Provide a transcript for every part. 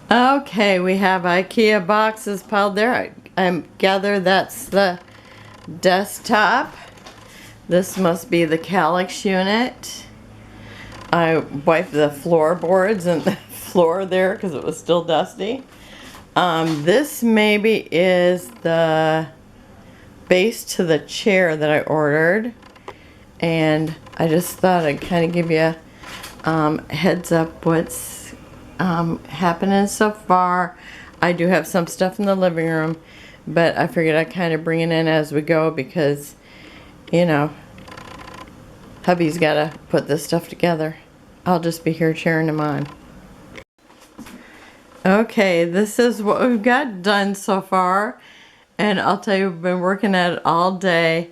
Okay, we have Ikea boxes piled there. I gather that's the desktop. This must be the Kallax unit. I wiped the floorboards and the floor there because it was still dusty. This maybe is the base to the chair that I ordered. And I just thought I'd kind of give you a heads up what's happening so far. I do have some stuff in the living room, but I figured I'd kind of bring it in as we go because, you know, hubby's got to put this stuff together. I'll just be here cheering him on. Okay, this is what we've got done so far, and I'll tell you, we've been working at it all day,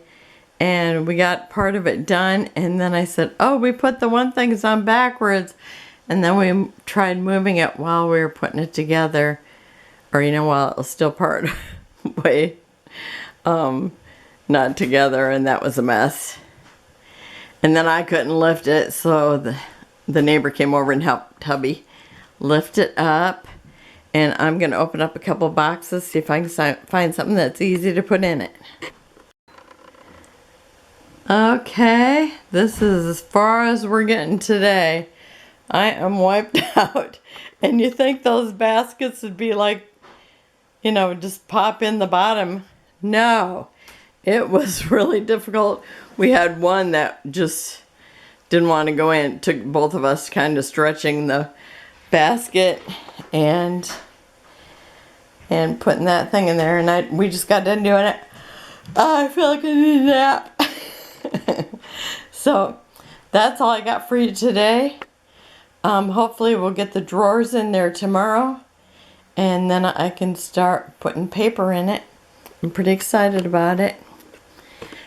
and we got part of it done, and then I said, oh, we put the one things on backwards. And then we tried moving it while we were putting it together, or while it was still part way not together, and that was a mess. And then I couldn't lift it, so the neighbor came over and helped hubby lift it up. And I'm gonna open up a couple boxes, see if I can find something that's easy to put in it. Okay, this is as far as we're getting today. I am wiped out, and you think those baskets would be like, just pop in the bottom. No, it was really difficult. We had one that just didn't want to go in. It took both of us kind of stretching the basket and putting that thing in there, and we just got done doing it. I feel like I need a nap. So that's all I got for you today. Hopefully we'll get the drawers in there tomorrow, and then I can start putting paper in it. I'm pretty excited about it.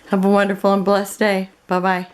Have a wonderful and blessed day. Bye-bye.